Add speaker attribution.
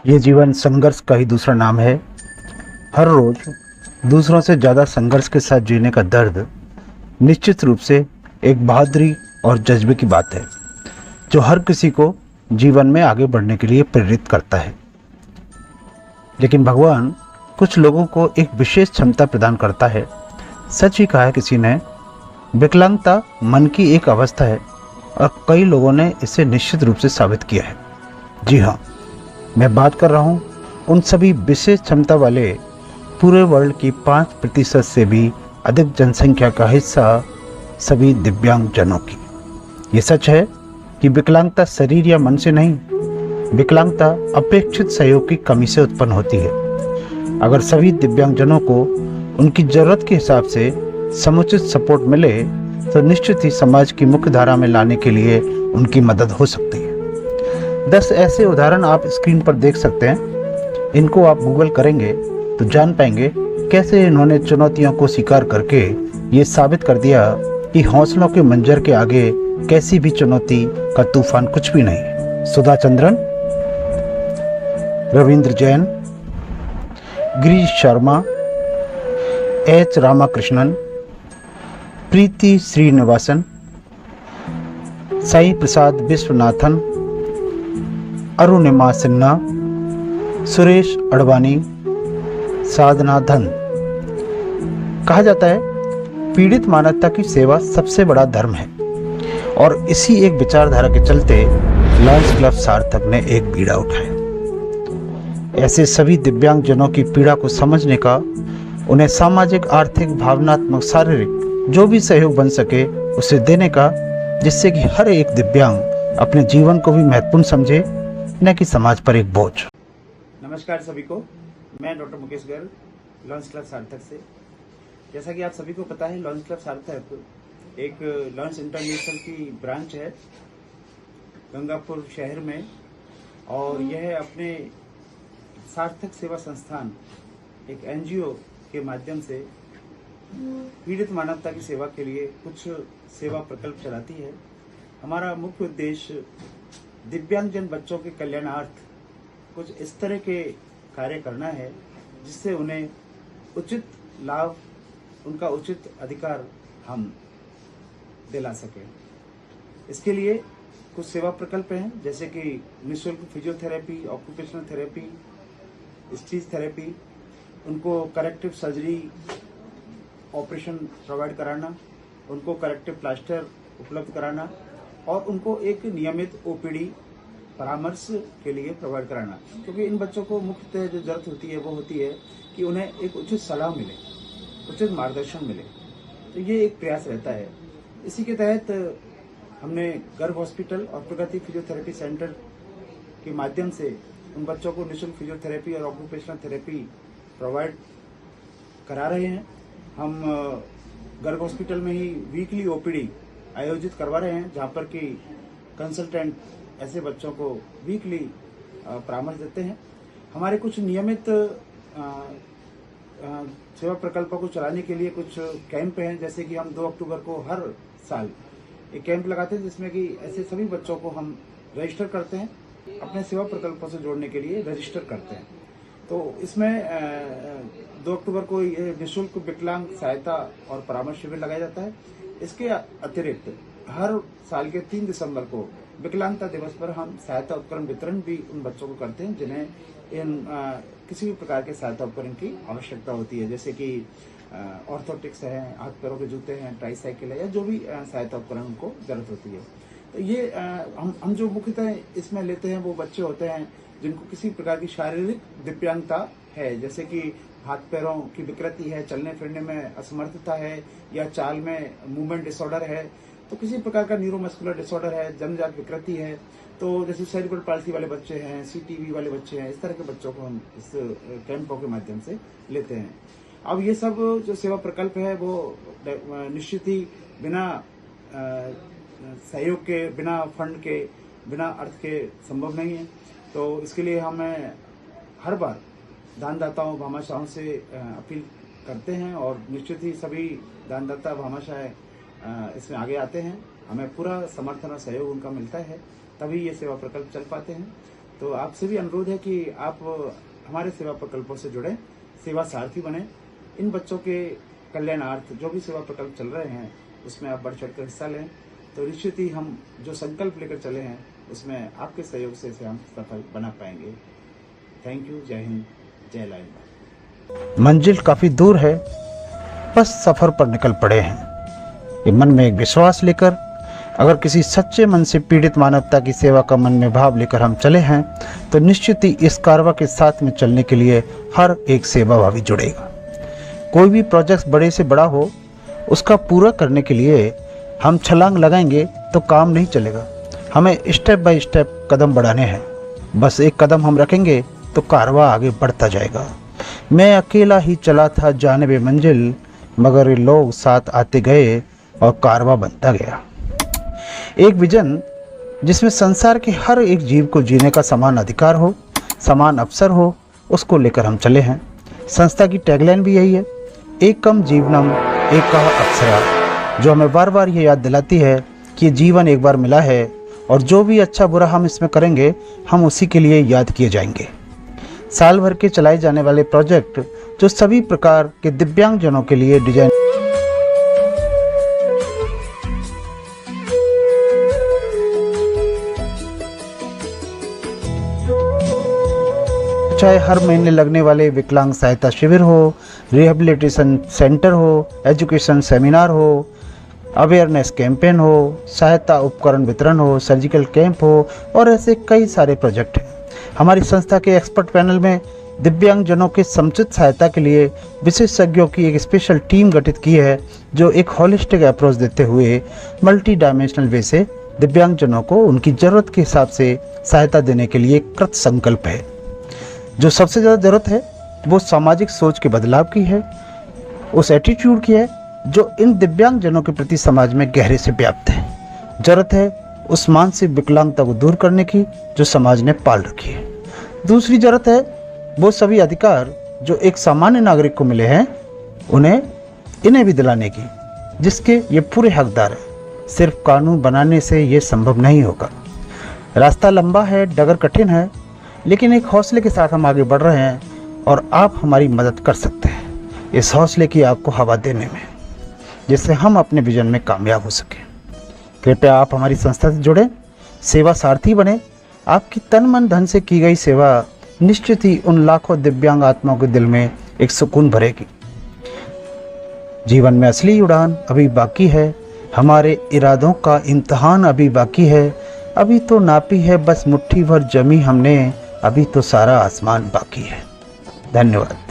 Speaker 1: ये जीवन संघर्ष का ही दूसरा नाम है। हर रोज दूसरों से ज़्यादा संघर्ष के साथ जीने का दर्द निश्चित रूप से एक बहादुरी और जज्बे की बात है, जो हर किसी को जीवन में आगे बढ़ने के लिए प्रेरित करता है। लेकिन भगवान कुछ लोगों को एक विशेष क्षमता प्रदान करता है। सच ही कहा है किसी ने, विकलांगता मन की एक अवस्था है और कई लोगों ने इसे निश्चित रूप से साबित किया है। जी हाँ, मैं बात कर रहा हूँ उन सभी विशेष क्षमता वाले पूरे वर्ल्ड की 5% से भी अधिक जनसंख्या का हिस्सा सभी दिव्यांग जनों की। ये सच है कि विकलांगता शरीर या मन से नहीं, विकलांगता अपेक्षित सहयोग की कमी से उत्पन्न होती है। अगर सभी दिव्यांगजनों को उनकी ज़रूरत के हिसाब से समुचित सपोर्ट मिले तो निश्चित ही समाज की मुख्य धारा में लाने के लिए उनकी मदद हो सकती है। 10 ऐसे उदाहरण आप स्क्रीन पर देख सकते हैं। इनको आप गूगल करेंगे तो जान पाएंगे कैसे इन्होंने चुनौतियों को स्वीकार करके ये साबित कर दिया कि हौसलों के मंजर के आगे कैसी भी चुनौती का तूफान कुछ भी नहीं। सुधा चंद्रन, रविंद्र जैन, गिरीश शर्मा, एच रामाकृष्णन, प्रीति श्रीनिवासन, साई प्रसाद विश्वनाथन, अरुणिमा सिन्हा, सुरेश अडवाणी, साधना धन। कहा जाता है पीड़ित मानवता की सेवा सबसे बड़ा धर्म है, और इसी एक विचारधारा के चलते लॉयंस क्लब सार्थक ने एक बीड़ा उठाया। ऐसे सभी दिव्यांग जनों की पीड़ा को समझने का, उन्हें सामाजिक, आर्थिक, भावनात्मक, शारीरिक जो भी सहयोग बन सके उसे देने का, जिससे कि हर एक दिव्यांग अपने जीवन को भी महत्वपूर्ण समझे, न कि समाज पर एक बोझ।
Speaker 2: नमस्कार सभी को, मैं doctor Mukesh Garg, lions club सार्थक से। जैसा कि आप सभी को पता है, लॉयंस क्लब सार्थक एक लॉयंस इंटरनेशनल की ब्रांच है गंगापुर शहर में, और यह अपने सार्थक सेवा संस्थान एक एनजीओ के माध्यम से पीड़ित मानवता की सेवा के लिए कुछ सेवा प्रकल्प चलाती है। हमारा मुख्य उद्देश्य दिव्यांगजन बच्चों के कल्याणार्थ कुछ इस तरह के कार्य करना है जिससे उन्हें उचित लाभ, उनका उचित अधिकार हम दिला सकें। इसके लिए कुछ सेवा प्रकल्प हैं, जैसे कि निःशुल्क physiotherapy, occupational therapy, speech therapy, उनको करेक्टिव सर्जरी ऑपरेशन प्रोवाइड कराना, उनको करेक्टिव प्लास्टर उपलब्ध कराना, और उनको एक नियमित ओपीडी परामर्श के लिए प्रोवाइड कराना। क्योंकि इन बच्चों को मुख्यतः जो जरूरत होती है वो होती है कि उन्हें एक उचित सलाह मिले, उचित मार्गदर्शन मिले। तो ये एक प्रयास रहता है। इसी के तहत हमने गर्भ हॉस्पिटल और प्रगति फिजियोथेरेपी सेंटर के माध्यम से उन बच्चों को निःशुल्क फिजियोथेरेपी और ऑक्यूपेशनल थेरेपी प्रोवाइड करा रहे हैं। हम गर्भ हॉस्पिटल में ही वीकली ओपीडी आयोजित करवा रहे हैं, जहां पर कि कंसल्टेंट ऐसे बच्चों को वीकली परामर्श देते हैं। हमारे कुछ नियमित सेवा प्रकल्पों को चलाने के लिए कुछ कैंप हैं, जैसे कि हम 2 अक्टूबर को हर साल एक कैंप लगाते हैं, जिसमें कि ऐसे सभी बच्चों को हम रजिस्टर करते हैं, अपने सेवा प्रकल्पों से जोड़ने के लिए रजिस्टर करते हैं। तो इसमें 2 अक्टूबर को ये निःशुल्क विकलांग सहायता और परामर्श शिविर लगाया जाता है। इसके अतिरिक्त हर साल के 3 दिसंबर को विकलांगता दिवस पर हम सहायता उपकरण वितरण भी उन बच्चों को करते हैं जिन्हें किसी भी प्रकार के सहायता उपकरण की आवश्यकता होती है, जैसे कि ऑर्थोटिक्स है, हाथ पैरों के जूते हैं, ट्राईसाइकिल है, या जो भी सहायता उपकरण उनको जरूरत होती है। तो ये हम जो मुख्यतः इसमें लेते हैं वो बच्चे होते हैं जिनको किसी प्रकार की शारीरिक दिव्यांगता है, जैसे कि हाथ पैरों की विकृति है, चलने फिरने में असमर्थता है, या चाल में मूवमेंट डिसऑर्डर है, तो किसी प्रकार का न्यूरोमस्कुलर डिसऑर्डर है, जन्मजात विकृति है, तो जैसे सेरिब्रल पाल्सी वाले बच्चे हैं, सीटीबी वाले बच्चे हैं, इस तरह के बच्चों को हम इस कैंपों के माध्यम से लेते हैं। अब ये सब जो सेवा प्रकल्प है वो निश्चित ही बिना सहयोग के, बिना फंड के, बिना अर्थ के संभव नहीं है। तो इसके लिए हमें हर बार दानदाताओं, भामाशाहों से अपील करते हैं, और निश्चित ही सभी दानदाता, भामाशाह इसमें आगे आते हैं। हमें पूरा समर्थन और सहयोग उनका मिलता है, तभी ये सेवा प्रकल्प चल पाते हैं। तो आपसे भी अनुरोध है कि आप हमारे सेवा प्रकल्पों से जुड़े, सेवा सारथी बने। इन बच्चों के कल्याणार्थ जो भी सेवा प्रकल्प चल रहे हैं उसमें आप बढ़ चढ़ कर हिस्सा लें, तो निश्चित ही हम जो संकल्प लेकर चले हैं उसमें आपके सहयोग से इसे हम सफल बना पाएंगे। Thank you. जय हिंद, जय लाइन।
Speaker 1: मंजिल काफ़ी दूर है, बस सफ़र पर निकल पड़े हैं। ये मन में एक विश्वास लेकर, अगर किसी सच्चे मन से पीड़ित मानवता की सेवा का मन में भाव लेकर हम चले हैं तो निश्चित ही इस कारवा के साथ में चलने के लिए हर एक सेवाभावी जुड़ेगा। कोई भी प्रोजेक्ट बड़े से बड़ा हो, उसका पूरा करने के लिए हम छलांग लगाएंगे तो काम नहीं चलेगा। हमें स्टेप बाय स्टेप कदम बढ़ाने हैं। बस एक कदम हम रखेंगे तो कारवा आगे बढ़ता जाएगा। मैं अकेला ही चला था जानिबे मंजिल, मगर ये लोग साथ आते गए और कारवा बनता गया। एक विजन जिसमें संसार के हर एक जीव को जीने का समान अधिकार हो, समान अवसर हो, उसको लेकर हम चले हैं। संस्था की टैगलाइन भी यही है, एकम जीवनम एकः अक्षरा, जो हमें बार बार ये याद दिलाती है कि ये जीवन एक बार मिला है और जो भी अच्छा बुरा हम इसमें करेंगे हम उसी के लिए याद किए जाएंगे। साल भर के चलाए जाने वाले प्रोजेक्ट जो सभी प्रकार के दिव्यांगजनों के लिए डिजाइन, चाहे हर महीने लगने वाले विकलांग सहायता शिविर हो, रिहेबिलिटेशन सेंटर हो, एजुकेशन सेमिनार हो, अवेयरनेस कैंपेन हो, सहायता उपकरण वितरण हो, सर्जिकल कैंप हो और ऐसे कई सारे प्रोजेक्ट हैं। हमारी संस्था के एक्सपर्ट पैनल में दिव्यांगजनों के समुचित सहायता के लिए विशेषज्ञों की एक स्पेशल टीम गठित की है, जो एक होलिस्टिक अप्रोच देते हुए मल्टी डायमेंशनल वे से दिव्यांगजनों को उनकी ज़रूरत के हिसाब से सहायता देने के लिए कृत संकल्प है। जो सबसे ज़्यादा ज़रूरत है वो सामाजिक सोच के बदलाव की है, उस एटीट्यूड की है जो इन दिव्यांगजनों के प्रति समाज में गहरे से व्याप्त है। ज़रूरत है उस मानसिक विकलांगता को दूर करने की जो समाज ने पाल रखी है। दूसरी ज़रूरत है वो सभी अधिकार जो एक सामान्य नागरिक को मिले हैं इन्हें भी दिलाने की, जिसके ये पूरे हकदार हैं। सिर्फ कानून बनाने से ये संभव नहीं होगा। रास्ता लंबा है, डगर कठिन है, लेकिन एक हौसले के साथ हम आगे बढ़ रहे हैं और आप हमारी मदद कर सकते हैं इस हौसले की आपको हवा देने में, जिससे हम अपने विजन में कामयाब हो सकें। कृपया आप हमारी संस्था से जुड़ें, सेवा सारथी बने। आपकी तन मन धन से की गई सेवा निश्चित ही उन लाखों दिव्यांग आत्माओं के दिल में एक सुकून भरेगी। जीवन में असली उड़ान अभी बाकी है, हमारे इरादों का इम्तिहान अभी बाकी है। अभी तो नापी है बस मुट्ठी भर जमी हमने, अभी तो सारा आसमान बाकी है। धन्यवाद।